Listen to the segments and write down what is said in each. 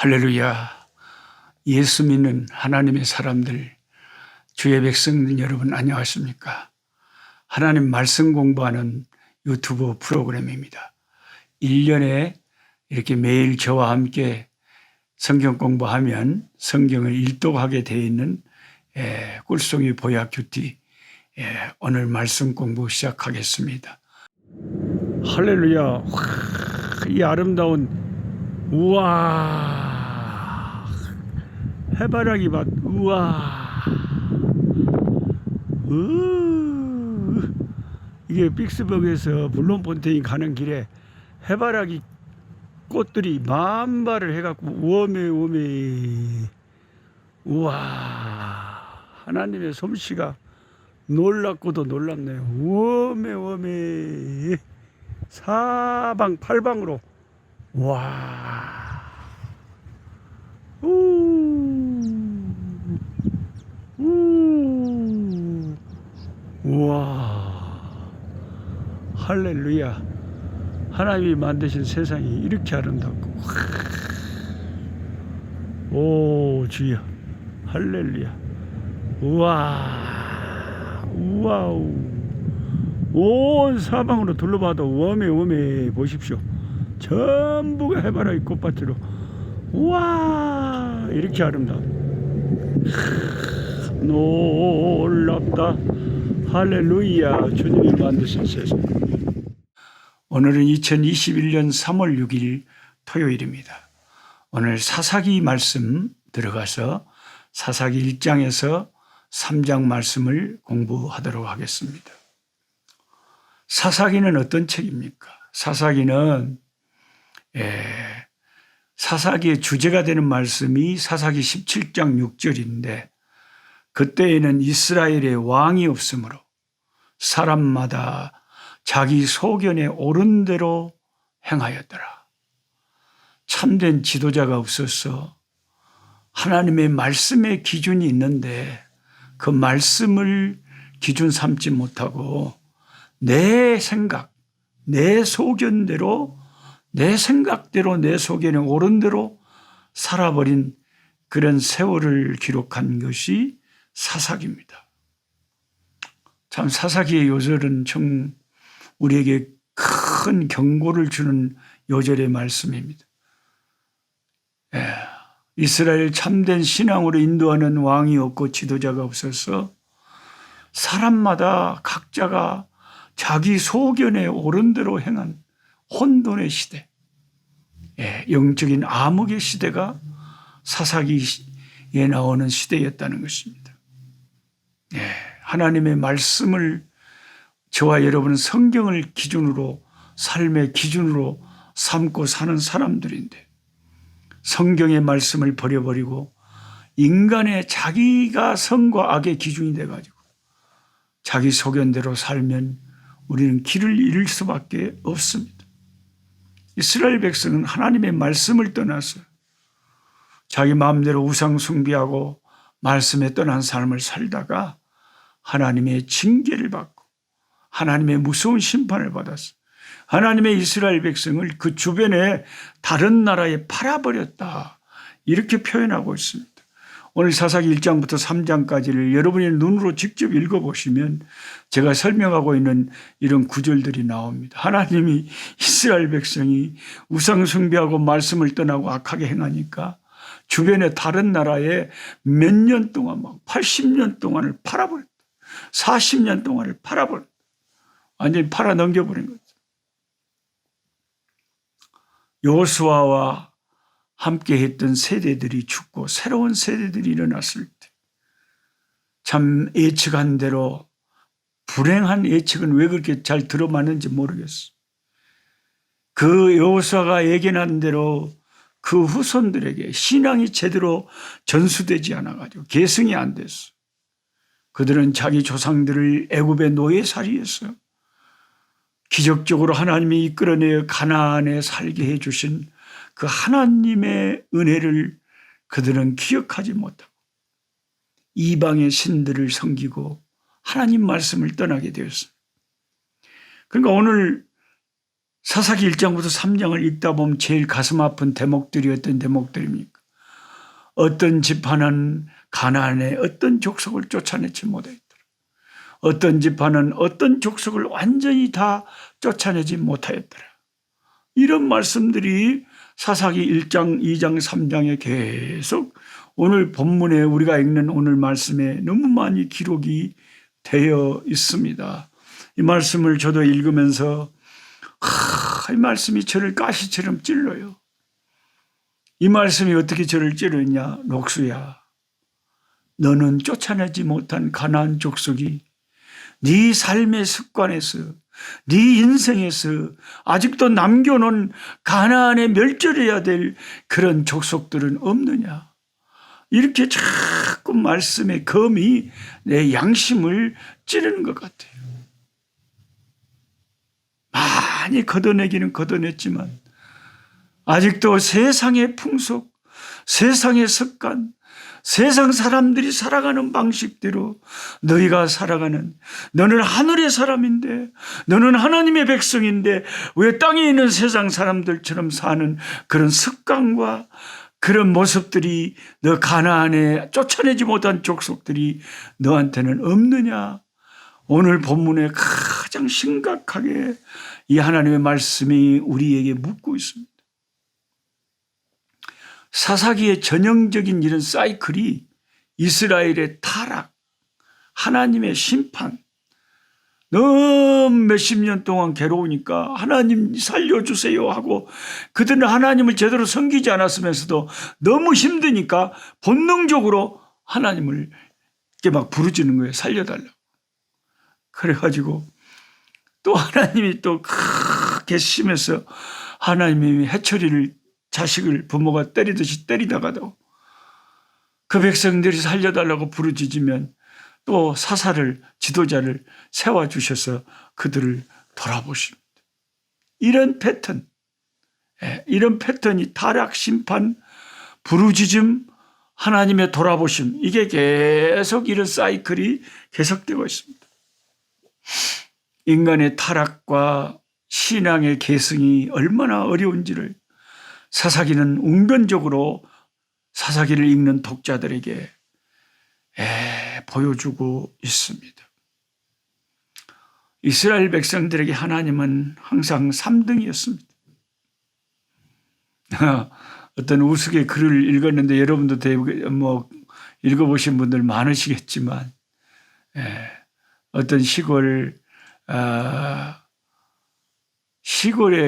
할렐루야. 예수 믿는 하나님의 사람들, 주의 백성들 여러분 안녕하십니까? 하나님 말씀 공부하는 유튜브 프로그램입니다. 1년에 이렇게 매일 저와 함께 성경 공부하면 성경을 일독하게 되어 있는 꿀송이 보약 큐티 오늘 말씀 공부 시작하겠습니다. 할렐루야. 이 아름다운 우와 해바라기 밭 우와 이게 빅스버그에서 블룸폰테인 가는 길에 해바라기 꽃들이 만발을 해갖고 우와 하나님의 솜씨가 놀랍고도 놀랍네요. 우와 사방팔방으로 와, 우와, 할렐루야. 하나님이 만드신 세상이 이렇게 아름답고, 오, 주여, 할렐루야. 우와, 온 사방으로 둘러봐도 웜에 보십시오. 전부가 해바라기 꽃밭으로 우와 이렇게 아름다워. 놀랍다. 할렐루야. 주님이 만드신 세상. 오늘은 2021년 3월 6일 토요일입니다. 오늘 사사기 말씀 들어가서 사사기 1장에서 3장 말씀을 공부하도록 하겠습니다. 사사기는 어떤 책입니까? 사사기는 사사기의 주제가 되는 말씀이 사사기 17장 6절인데 그때에는 이스라엘에 왕이 없으므로 사람마다 자기 소견에 옳은 대로 행하였더라. 참된 지도자가 없어서 하나님의 말씀의 기준이 있는데 그 말씀을 기준 삼지 못하고 내 생각, 내 소견대로 내 생각대로 내 소견에 옳은 대로 살아버린 그런 세월을 기록한 것이 사사기입니다. 참 사사기의 요절은 정 우리에게 큰 경고를 주는 요절의 말씀입니다. 이스라엘 참된 신앙으로 인도하는 왕이 없고 지도자가 없어서 사람마다 각자가 자기 소견에 옳은 대로 행한 혼돈의 시대, 영적인 암흑의 시대가 사사기에 나오는 시대였다는 것입니다. 하나님의 말씀을 저와 여러분은 성경을 기준으로 삶의 기준으로 삼고 사는 사람들인데 성경의 말씀을 버려버리고 인간의 자기가 선과 악의 기준이 돼가지고 자기 소견대로 살면 우리는 길을 잃을 수밖에 없습니다. 이스라엘 백성은 하나님의 말씀을 떠나서 자기 마음대로 우상 숭배하고 말씀에 떠난 삶을 살다가 하나님의 징계를 받고 하나님의 무서운 심판을 받았어. 하나님의 이스라엘 백성을 그 주변에 다른 나라에 팔아버렸다. 이렇게 표현하고 있습니다. 오늘 사사기 1장부터 3장까지를 여러분의 눈으로 직접 읽어보시면 제가 설명하고 있는 이런 구절들이 나옵니다. 하나님이 이스라엘 백성이 우상 숭배하고 말씀을 떠나고 악하게 행하니까 주변의 다른 나라에 몇 년 동안 막 80년 동안을 팔아버렸다. 40년 동안을 팔아버렸다. 완전히 팔아 넘겨버린 거죠. 여호수아와 함께 했던 세대들이 죽고 새로운 세대들이 일어났을 때 참 예측한 대로 불행한 예측은 왜 그렇게 잘 들어맞는지 모르겠어. 그 여호수아가 예견한 대로 그 후손들에게 신앙이 제대로 전수되지 않아가지고 계승이 안 됐어. 그들은 자기 조상들을 애굽의 노예살이했어요. 기적적으로 하나님이 이끌어내어 가나안에 살게 해주신 그 하나님의 은혜를 그들은 기억하지 못하고 이방의 신들을 섬기고 하나님 말씀을 떠나게 되었습니다. 그러니까 오늘 사사기 1장부터 3장을 읽다 보면 제일 가슴 아픈 대목들이 어떤 대목들입니까? 어떤 지파는 가나안의 어떤 족속을 쫓아내지 못했더라. 어떤 지파는 어떤 족속을 완전히 다 쫓아내지 못하였더라. 이런 말씀들이 사사기 1장, 2장, 3장에 계속 오늘 본문에 우리가 읽는 오늘 말씀에 너무 많이 기록이 되어 있습니다. 이 말씀을 저도 읽으면서 이 말씀이 저를 가시처럼 찔러요. 이 말씀이 어떻게 저를 찌르냐? 녹수야, 너는 쫓아내지 못한 가나안 족속이 네 삶의 습관에서, 네 인생에서 아직도 남겨놓은 가나안에 멸절해야 될 그런 족속들은 없느냐? 이렇게 자꾸 말씀의 검이 내 양심을 찌르는 것 같아요. 많이 걷어내기는 걷어냈지만 아직도 세상의 풍속, 세상의 습관, 세상 사람들이 살아가는 방식대로 너희가 살아가는, 너는 하늘의 사람인데, 너는 하나님의 백성인데 왜 땅에 있는 세상 사람들처럼 사는 그런 습관과 그런 모습들이 너 가나안에 쫓아내지 못한 족속들이 너한테는 없느냐? 오늘 본문에 가장 심각하게 이 하나님의 말씀이 우리에게 묻고 있습니다. 사사기의 전형적인 이런 사이클이 이스라엘의 타락, 하나님의 심판, 너무 몇십 년 동안 괴로우니까 하나님 살려주세요 하고 그들은 하나님을 제대로 섬기지 않았으면서도 너무 힘드니까 본능적으로 하나님을 이렇게 막 부르짖는 거예요. 살려달라고. 그래가지고 또 하나님이 또 크게 심해서 하나님이 해초리를, 자식을 부모가 때리듯이 때리다가도 그 백성들이 살려달라고 부르짖으면 또 사사를, 지도자를 세워주셔서 그들을 돌아보십니다. 이런 패턴, 이런 패턴이 타락, 심판, 부르짖음, 하나님의 돌아보심, 이게 계속 이런 사이클이 계속되고 있습니다. 인간의 타락과 신앙의 계승이 얼마나 어려운지를 사사기는 웅변적으로 사사기를 읽는 독자들에게 보여주고 있습니다. 이스라엘 백성들에게 하나님은 항상 3등이었습니다. 어떤 우스개 글을 읽었는데 여러분도 읽어보신 분들 많으시겠지만, 어떤 시골의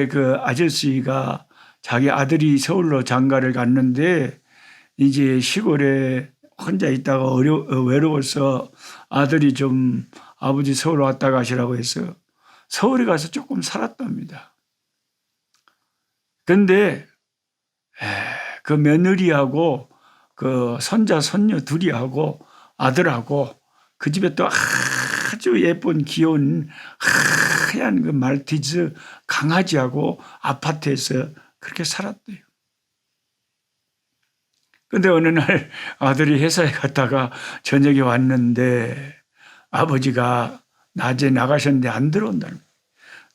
그 아저씨가 자기 아들이 서울로 장가를 갔는데 이제 시골에 혼자 있다가 외로워서 아들이 좀 아버지 서울 왔다 가시라고 해서 서울에 가서 조금 살았답니다. 그런데 그 며느리하고 그 손자 손녀 둘이하고 아들하고 그 집에 또 아주 예쁜 귀여운 하얀 그 말티즈 강아지하고 아파트에서 그렇게 살았대요. 근데 어느 날 아들이 회사에 갔다가 저녁에 왔는데 아버지가 낮에 나가셨는데 안 들어온다는 거예요.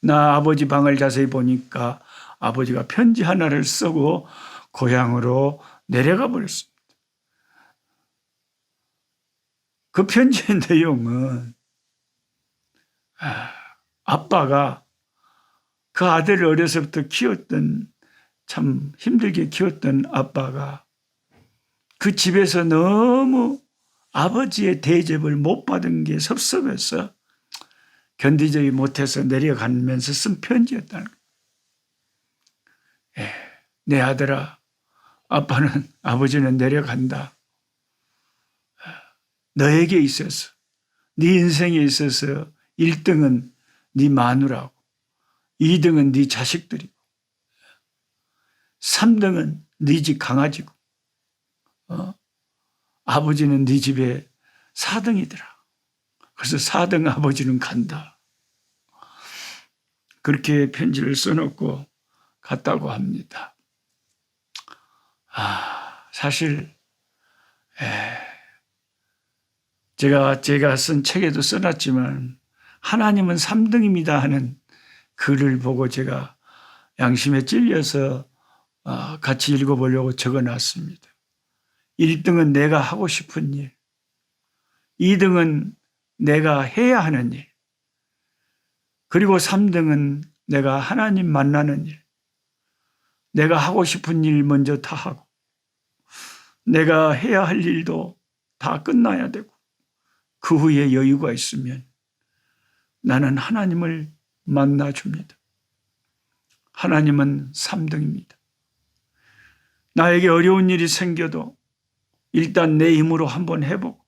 나 아버지 방을 자세히 보니까 아버지가 편지 하나를 쓰고 고향으로 내려가 버렸습니다. 그 편지의 내용은 아빠가 그 아들을 어려서부터 키웠던, 참 힘들게 키웠던 아빠가 그 집에서 너무 아버지의 대접을 못 받은 게 섭섭해서 견디지 못해서 내려가면서 쓴 편지였다는 거예요. 내 아들아, 아버지는 내려간다. 너에게 있어서, 네 인생에 있어서 1등은 네 마누라고, 2등은 네 자식들이고, 3등은 네 집 강아지고, 아버지는 네 집에 4등이더라. 그래서 4등 아버지는 간다. 그렇게 편지를 써놓고 갔다고 합니다. 사실 제가 쓴 책에도 써놨지만 하나님은 3등입니다 하는 글을 보고 제가 양심에 찔려서 같이 읽어보려고 적어놨습니다. 1등은 내가 하고 싶은 일, 2등은 내가 해야 하는 일, 그리고 3등은 내가 하나님 만나는 일. 내가 하고 싶은 일 먼저 다 하고 내가 해야 할 일도 다 끝나야 되고 그 후에 여유가 있으면 나는 하나님을 만나줍니다. 하나님은 3등입니다. 나에게 어려운 일이 생겨도 일단 내 힘으로 한번 해보고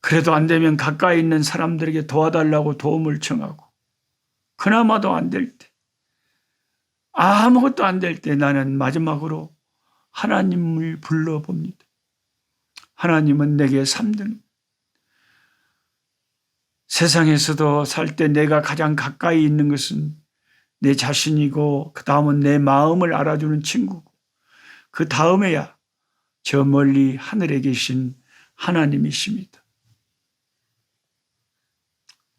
그래도 안 되면 가까이 있는 사람들에게 도와달라고 도움을 청하고 그나마도 안 될 때, 아무것도 안 될 때 나는 마지막으로 하나님을 불러봅니다. 하나님은 내게 3등. 세상에서도 살 때 내가 가장 가까이 있는 것은 내 자신이고 그 다음은 내 마음을 알아주는 친구고 그 다음에야 저 멀리 하늘에 계신 하나님이십니다.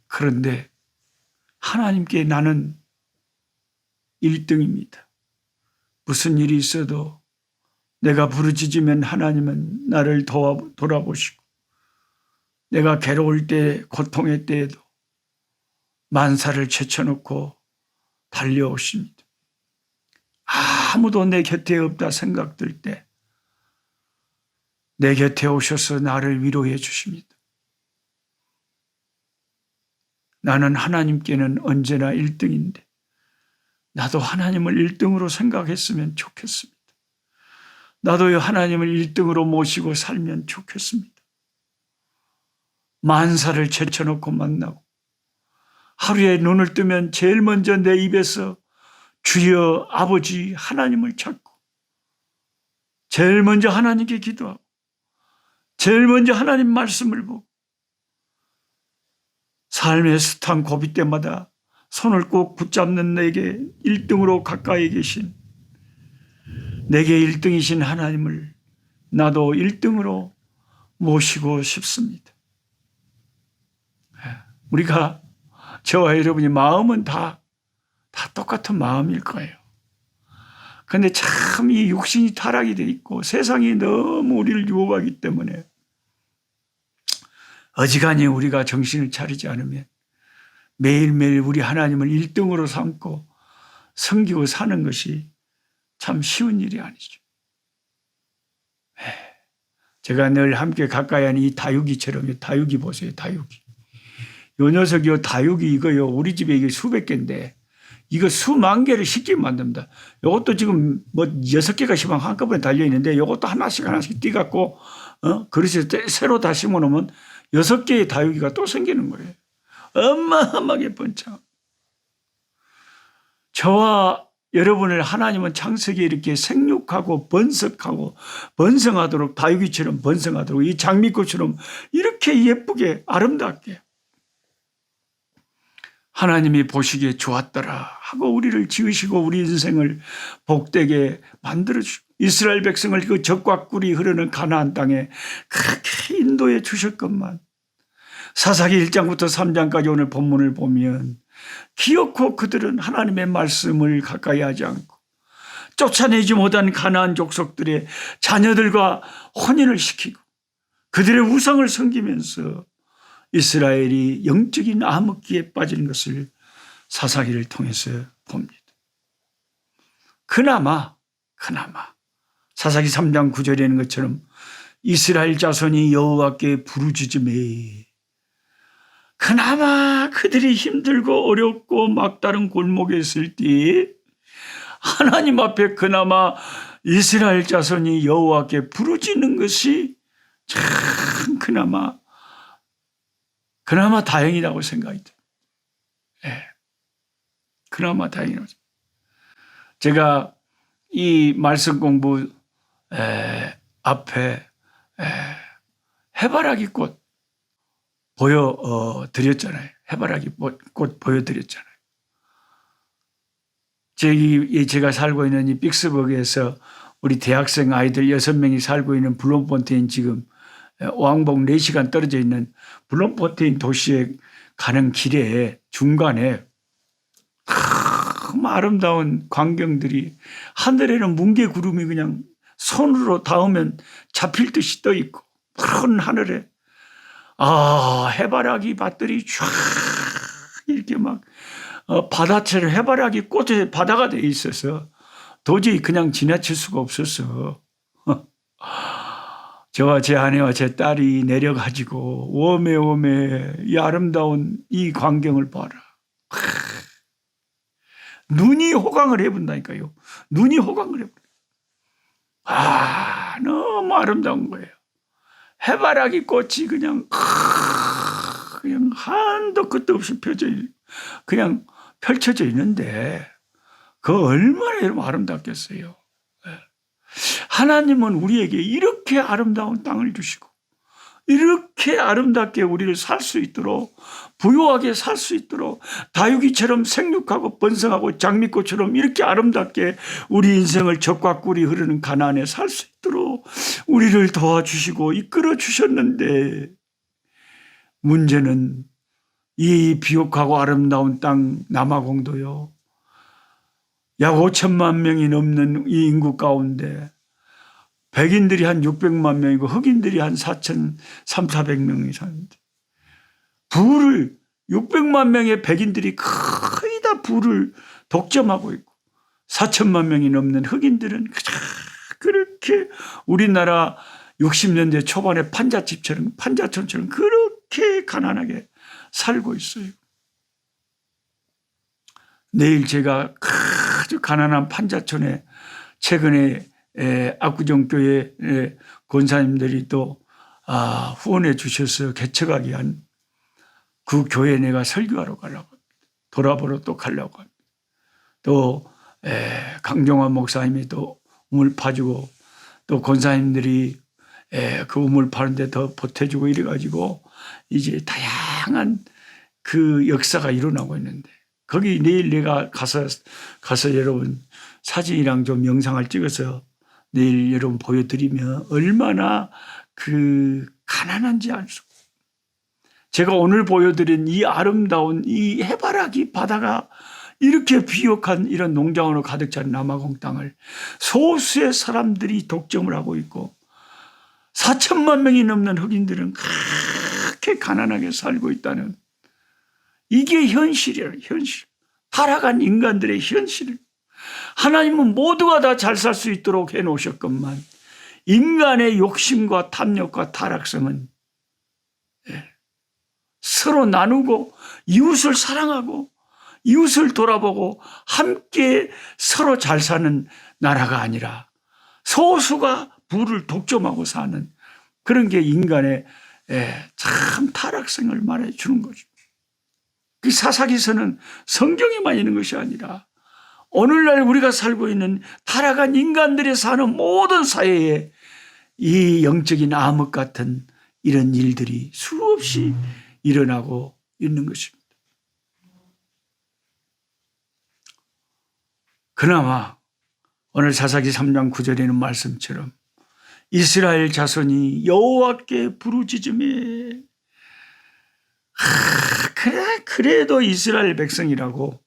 그런데 하나님께 나는 1등입니다. 무슨 일이 있어도 내가 부르짖으면 하나님은 나를 돌아보시고 내가 괴로울 때 고통의 때에도 만사를 제쳐놓고 달려오십니다. 아무도 내 곁에 없다 생각될 때 내 곁에 오셔서 나를 위로해 주십니다. 나는 하나님께는 언제나 1등인데 나도 하나님을 1등으로 생각했으면 좋겠습니다. 나도 하나님을 1등으로 모시고 살면 좋겠습니다. 만사를 제쳐놓고 만나고 하루에 눈을 뜨면 제일 먼저 내 입에서 주여 아버지 하나님을 찾고 제일 먼저 하나님께 기도하고 제일 먼저 하나님 말씀을 보고 삶의 숱한 고비 때마다 손을 꼭 붙잡는 내게 1등으로 가까이 계신 내게 1등이신 하나님을 나도 1등으로 모시고 싶습니다. 우리가 저와 여러분이 마음은 다 똑같은 마음일 거예요. 그런데 참 이 육신이 타락이 돼 있고 세상이 너무 우리를 유혹하기 때문에 어지간히 우리가 정신을 차리지 않으면 매일매일 우리 하나님을 1등으로 삼고 섬기고 사는 것이 참 쉬운 일이 아니죠. 제가 늘 함께 가까이 하는 이 다육이처럼, 다육이 보세요, 다육이. 요 녀석이요, 다육이 이거요, 우리 집에 이게 수백 개인데, 이거 수만 개를 쉽게 만듭니다. 요것도 지금 뭐 6개가 시방 한꺼번에 달려있는데, 요것도 하나씩 띄갖고, 그릇에 새로 다 심어 놓으면 6개의 다육이가 또 생기는 거예요. 어마어마하게 번창. 저와 여러분을 하나님은 창세기에 이렇게 생육하고 번성하고 번성하도록 다육이처럼 번성하도록 이 장미꽃처럼 이렇게 예쁘게 아름답게 하나님이 보시기에 좋았더라 하고 우리를 지으시고 우리 인생을 복되게 만들어주고 이스라엘 백성을 그 젖과 꿀이 흐르는 가나안 땅에 그렇게 인도해 주셨건만 사사기 1장부터 3장까지 오늘 본문을 보면 기어코 그들은 하나님의 말씀을 가까이 하지 않고 쫓아내지 못한 가나안 족속들의 자녀들과 혼인을 시키고 그들의 우상을 섬기면서 이스라엘이 영적인 암흑기에 빠지는 것을 사사기를 통해서 봅니다. 그나마 사사기 3장 9절에 있는 것처럼 이스라엘 자손이 여호와께 부르짖음에 그나마 그들이 힘들고 어렵고 막다른 골목에 있을 때 하나님 앞에 그나마 이스라엘 자손이 여호와께 부르짖는 것이 참 그나마 다행이라고 생각이 돼요. 그나마 다행이라고. 제가 이 말씀 공부 앞에 해바라기 꽃 보여드렸잖아요. 해바라기 꽃 보여드렸잖아요. 제가 살고 있는 이 빅스버그에서 우리 대학생 아이들 6명이 살고 있는 블롬폰테인 지금 왕복 4시간 떨어져 있는 블롬폰테인 도시에 가는 길에 중간에 참 아름다운 광경들이 하늘에는 뭉게구름이 그냥 손으로 닿으면 잡힐 듯이 떠 있고 푸른 하늘에 해바라기 밭들이 쫙 이렇게 막 바다처럼 해바라기 꽃에 바다가 돼 있어서 도저히 그냥 지나칠 수가 없었어. 저와 제 아내와 제 딸이 내려가지고 오메오메 이 아름다운 이 광경을 봐라. 눈이 호강을 해본다니까요. 눈이 호강을 해본다. 너무 아름다운 거예요. 해바라기 꽃이 그냥 한도 끝도 없이 그냥 펼쳐져 있는데 그 얼마나 여러분 아름답겠어요. 하나님은 우리에게 이렇게 아름다운 땅을 주시고 이렇게 아름답게 우리를 살 수 있도록 부유하게 살 수 있도록 다육이처럼 생육하고 번성하고 장미꽃처럼 이렇게 아름답게 우리 인생을 적과 꿀이 흐르는 가나안에 살 수 있도록 우리를 도와주시고 이끌어 주셨는데 문제는 이 비옥하고 아름다운 땅 남아공도요. 약 5천만 명이 넘는 이 인구 가운데 백인들이 한 600만 명이고 흑인들이 한 4,300~400명이 사는데 부를 600만 명의 백인들이 거의 다 부를 독점하고 있고 4천만 명이 넘는 흑인들은 그렇게 우리나라 60년대 초반의 판자촌처럼 그렇게 가난하게 살고 있어요. 내일 제가 아주 가난한 판자촌에 최근에 압구정교회 권사님들이 또 후원해 주셔서 개척하게 한 그 교회에 내가 설교하러 가려고 합니다. 돌아보러 또 가려고 합니다. 또 강종환 목사님이 또 우물 파주고 또 권사님들이 그 우물 파는데 더 보태주고 이래가지고 이제 다양한 그 역사가 일어나고 있는데 거기 내일 내가 가서 여러분 사진이랑 좀 영상을 찍어서 내일 여러분 보여드리면 얼마나 그 가난한지 알 수. 제가 오늘 보여드린 이 아름다운 이 해바라기 바다가 이렇게 비옥한 이런 농장으로 가득 찬 남아공 땅을 소수의 사람들이 독점을 하고 있고 4천만 명이 넘는 흑인들은 그렇게 가난하게 살고 있다는 이게 현실이에요. 현실. 타락한 인간들의 현실. 하나님은 모두가 다 잘 살 수 있도록 해놓으셨건만 인간의 욕심과 탐욕과 타락성은 서로 나누고 이웃을 사랑하고 이웃을 돌아보고 함께 서로 잘 사는 나라가 아니라 소수가 부를 독점하고 사는 그런 게 인간의 참 타락성을 말해주는 거죠. 그 사사기서는 성경에만 있는 것이 아니라 오늘날 우리가 살고 있는 타락한 인간들이 사는 모든 사회에 이 영적인 암흑 같은 이런 일들이 수없이 일어나고 있는 것입니다. 그나마 오늘 사사기 3장 9절에 있는 말씀처럼 이스라엘 자손이 여호와께 부르짖음에 그래도 이스라엘 백성이라고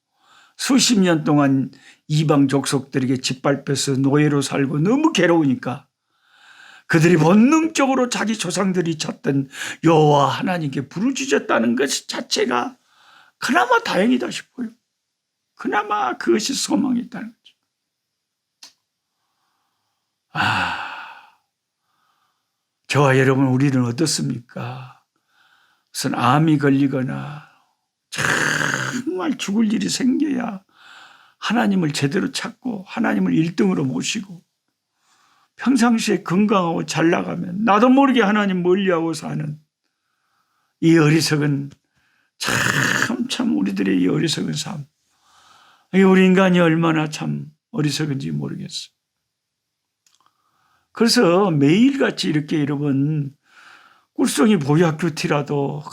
수십 년 동안 이방 족속들에게 짓밟혀서 노예로 살고 너무 괴로우니까 그들이 본능적으로 자기 조상들이 찾던 여호와 하나님께 부르짖었다는 것 자체가 그나마 다행이다 싶어요. 그나마 그것이 소망이 있다는 거죠. 저와 여러분 우리는 어떻습니까? 무슨 암이 걸리거나 정말 죽을 일이 생겨야 하나님을 제대로 찾고 하나님을 1등으로 모시고 평상시에 건강하고 잘 나가면 나도 모르게 하나님 멀리하고 사는 이 어리석은 참 우리들의 이 어리석은 삶. 우리 인간이 얼마나 참 어리석은지 모르겠어. 그래서 매일같이 이렇게 여러분 꿀송이 보약큐티라도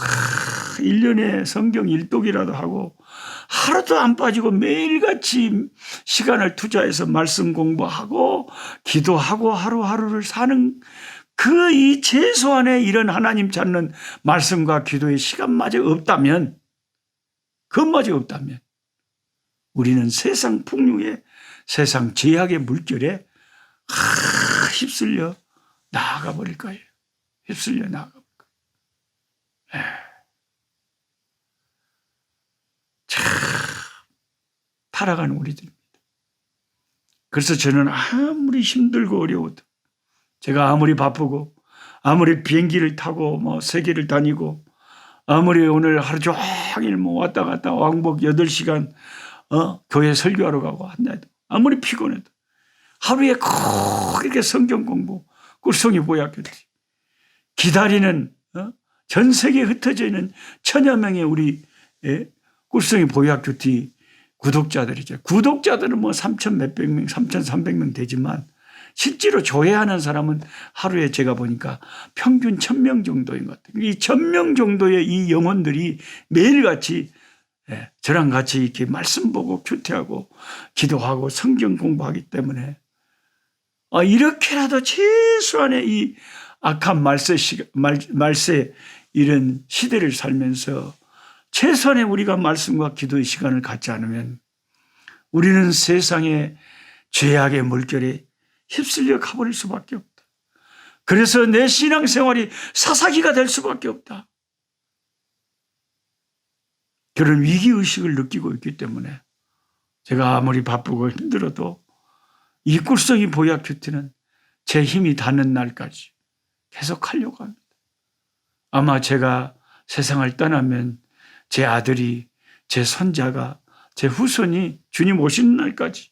1년에 성경 1독이라도 하고 하루도 안 빠지고 매일같이 시간을 투자해서 말씀 공부하고 기도하고 하루하루를 사는 그 이 최소한의 이런 하나님 찾는 말씀과 기도의 시간마저 없다면 그것마저 없다면 우리는 세상 풍류에 세상 제약의 물결에 휩쓸려 나아가 버릴 거예요. 휩쓸려 나아가 버릴 거예요. 참 타락하는 우리들입니다. 그래서 저는 아무리 힘들고 어려워도, 제가 아무리 바쁘고 아무리 비행기를 타고 세계를 다니고 아무리 오늘 하루 종일 왔다 갔다 왕복 8시간 교회 설교하러 가고 한다해도, 아무리 피곤해도 하루에 꼭 이렇게 성경 공부, 꿀송이 보약교티 기다리는 전 세계에 흩어져 있는 천여 명의 우리 꿀송이 보약교티 구독자들이죠. 구독자들은 3,000 몇백 명, 3,300명 되지만 실제로 조회하는 사람은 하루에 제가 보니까 평균 1,000명 정도인 것 같아요. 이 1,000명 정도의 이 영혼들이 매일같이 저랑 같이 이렇게 말씀 보고 큐티하고 기도하고 성경 공부하기 때문에 이렇게라도 최소한의 이 악한 말세 이런 시대를 살면서 최소한의 우리가 말씀과 기도의 시간을 갖지 않으면 우리는 세상의 죄악의 물결에 휩쓸려 가버릴 수밖에 없다. 그래서 내 신앙생활이 사사기가 될 수밖에 없다. 그런 위기의식을 느끼고 있기 때문에 제가 아무리 바쁘고 힘들어도 이 꿀송이 보약 큐티는 제 힘이 닿는 날까지 계속 하려고 합니다. 아마 제가 세상을 떠나면 제 아들이, 제 손자가, 제 후손이 주님 오시는 날까지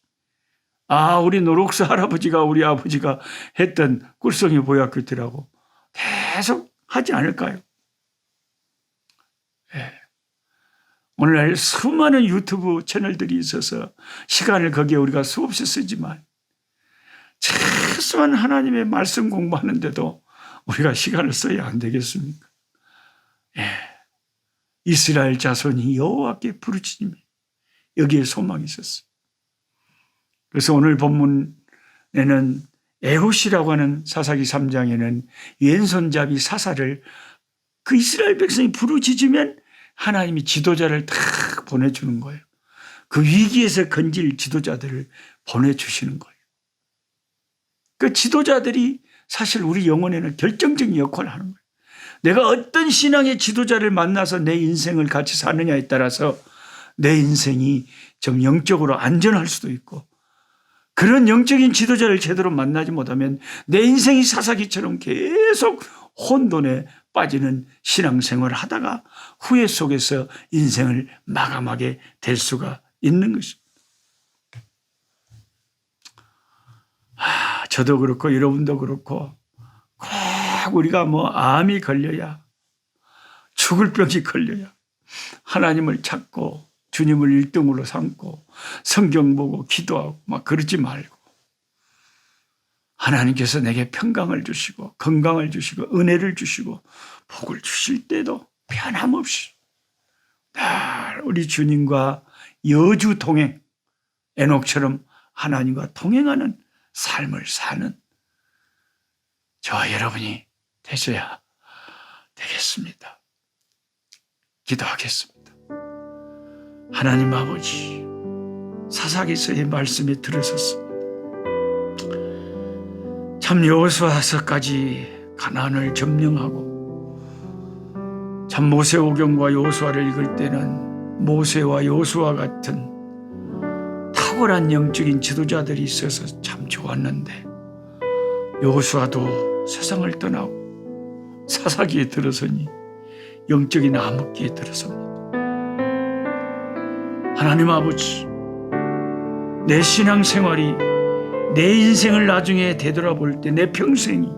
우리 노록사 할아버지가 우리 아버지가 했던 꿀송이 보약 큐티라고 계속 하지 않을까요? 오늘날 수많은 유튜브 채널들이 있어서 시간을 거기에 우리가 수없이 쓰지만 최소한 하나님의 말씀 공부하는데도 우리가 시간을 써야 안 되겠습니까? 이스라엘 자손이 여호와께 부르짖으며 여기에 소망이 있었어요. 그래서 오늘 본문에는 에훗이라고 하는 사사기 3장에는 왼손잡이 사사를 그 이스라엘 백성이 부르짖으면 하나님이 지도자를 탁 보내주는 거예요. 그 위기에서 건질 지도자들을 보내주시는 거예요. 그 지도자들이 사실 우리 영혼에는 결정적인 역할을 하는 거예요. 내가 어떤 신앙의 지도자를 만나서 내 인생을 같이 사느냐에 따라서 내 인생이 좀 영적으로 안전할 수도 있고, 그런 영적인 지도자를 제대로 만나지 못하면 내 인생이 사사기처럼 계속 혼돈에 빠지는 신앙생활을 하다가 후회 속에서 인생을 마감하게 될 수가 있는 것입니다. 저도 그렇고 여러분도 그렇고 꼭 우리가 암이 걸려야, 죽을 병이 걸려야 하나님을 찾고 주님을 1등으로 삼고 성경 보고 기도하고 그러지 말고, 하나님께서 내게 평강을 주시고 건강을 주시고 은혜를 주시고 복을 주실 때도 변함없이 늘 우리 주님과 여주 동행, 에녹처럼 하나님과 동행하는 삶을 사는 저와 여러분이 되셔야 되겠습니다. 기도하겠습니다. 하나님 아버지, 사사기서의 말씀에 들으셨습니다. 참 여호수아서까지 가나안을 점령하고, 참 모세오경과 여호수아를 읽을 때는 모세와 여호수아 같은 탁월한 영적인 지도자들이 있어서 참 좋았는데, 여호수아도 세상을 떠나고 사사기에 들어서니 영적인 암흑기에 들어섭니다. 하나님 아버지, 내 신앙생활이, 내 인생을 나중에 되돌아볼 때 내 평생이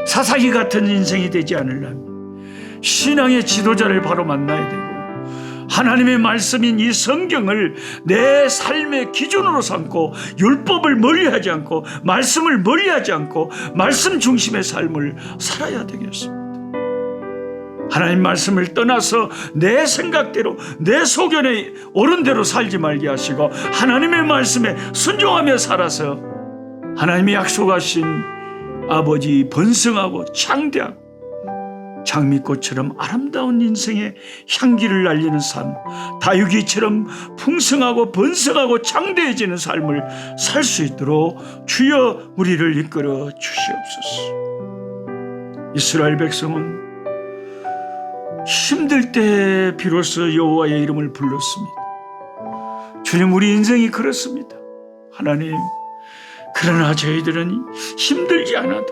사사기 같은 인생이 되지 않으려면 신앙의 지도자를 바로 만나야 되고, 하나님의 말씀인 이 성경을 내 삶의 기준으로 삼고 율법을 멀리하지 않고 말씀을 멀리하지 않고 말씀 중심의 삶을 살아야 되겠습니다. 하나님 말씀을 떠나서 내 생각대로 내 소견에 옳은 대로 살지 말게 하시고 하나님의 말씀에 순종하며 살아서 하나님이 약속하신 아버지 번성하고 창대하고 장미꽃처럼 아름다운 인생의 향기를 날리는 삶, 다육이처럼 풍성하고 번성하고 장대해지는 삶을 살 수 있도록 주여 우리를 이끌어 주시옵소서. 이스라엘 백성은 힘들 때 비로소 여호와의 이름을 불렀습니다. 주님, 우리 인생이 그렇습니다. 하나님, 그러나 저희들은 힘들지 않아도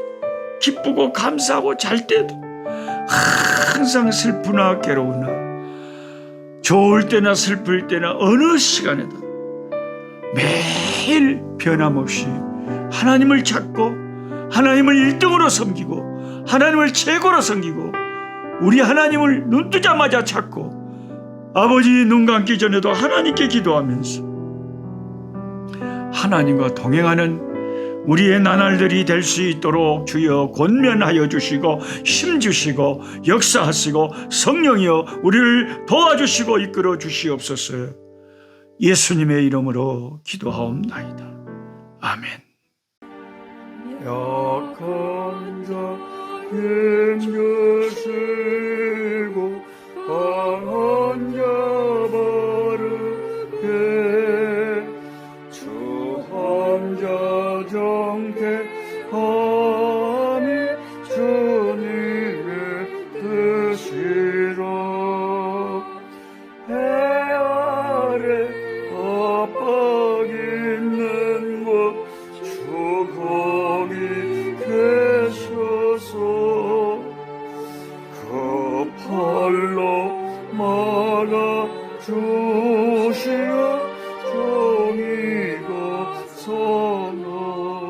기쁘고 감사하고 잘 때도 항상 슬프나 괴로우나 좋을 때나 슬플 때나 어느 시간에도 매일 변함없이 하나님을 찾고 하나님을 1등으로 섬기고 하나님을 최고로 섬기고 우리 하나님을 눈 뜨자마자 찾고 아버지 눈 감기 전에도 하나님께 기도하면서 하나님과 동행하는 우리의 나날들이 될 수 있도록 주여 권면하여 주시고 힘 주시고 역사하시고 성령이여 우리를 도와주시고 이끌어 주시옵소서. 예수님의 이름으로 기도하옵나이다. 아멘. 약한 자 힘주시고 강한 자 바르게 주 혼자 정케하니 주님의 뜻이라. 해 아래 압박 있는 곳 주 거기 계셔서 그 팔로 막아 주시어 정의가 선하